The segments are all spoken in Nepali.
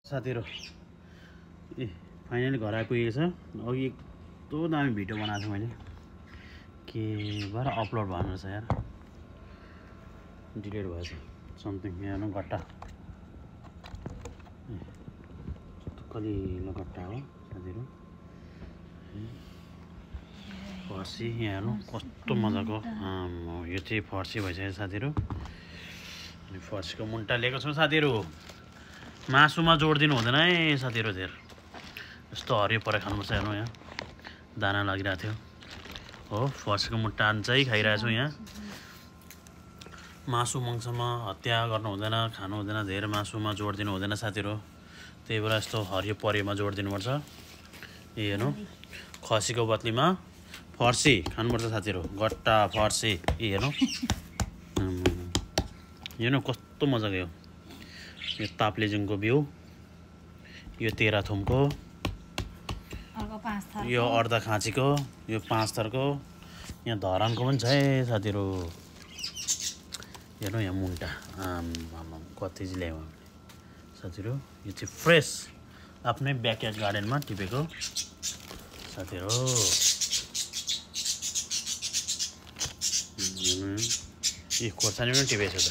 साथीहरु ए फाइनली घर आइपुगेको छ अघि यस्तो दामी भिडियो बनाएको छु मैले के भएर अपलोड भएन रहेछ यार डिलिट भएछ समथिङ यहाँ गट्टा कलिलो गट्टा हो साथीहरु फर्सी यहाँ कस्तो मजाको यो चाहिँ फर्सी भइसक्यो साथीहरु अनि फर्सीको मुन्टा लिएको छु साथीहरु मासुमा जोड दिनु हुँदैन है साथीहरु धेर यस्तो हरियो परे खानुपर्छ हेर्नु यहाँ दाना लागिरहेको थियो हो फर्सीको मुन्टा चाहिँ खाइरहेको छु यहाँ मासु मङ्समा हत्या गर्नु हुँदैन खानु हुँदैन धेरै मासुमा जोड दिनु हुँदैन साथीहरु त्यही भएर यस्तो हरियो परेमा जोड दिनुपर्छ ए हेर्नु खसीको बदलीमा फर्सी खानुपर्छ साथीहरु गट्टा फर्सी ए हेर्नु कस्तो मजाको यो ताप्लेजुङको बिउ यो तेह्रथुमको यो अर्धा खाँचीको यो 5 थरको यहाँ धरानको पनि छ है साथीहरु हेर्नु यहाँ मुन्टा कति चाहिँ ल्यायो साथीहरु यो चाहिँ फ्रेस आफ्नै ब्याकयार्ड गार्डनमा टिपेको साथीहरु यो खोर्सानी पनि टिपेको छ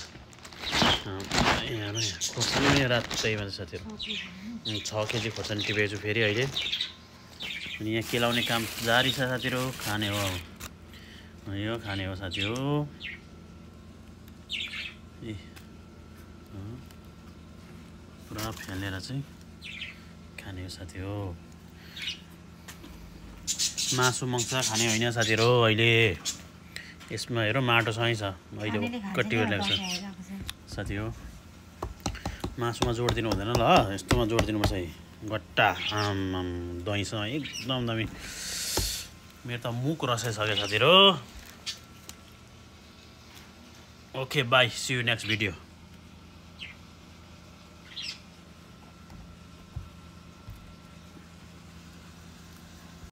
यहाँ खोर्सानी पनि रातैमा साथीहरु 6 केजी खोर्सानी टिपेको छु फेरि अहिले अनि यहाँ केलाउने काम जारी छ साथीहरु खाने हो यो खाने हो साथीहरु ए पुरा फ्यालेर चाहिँ खाने हो साथीहरु मासु मङ्स खाने होइन साथीहरु अहिले यसमा हेरौ माटो सही छ अहिले कट्टी गरेको छ साथीहरु मासुमा जोड दिनु हुँदैन ल यस्तोमा जोड दिनुपर्छ है गट्टा दहीसँग एकदम दामी मेरो त मुख रसाइसक्यो साथीहरु okay bye see you next video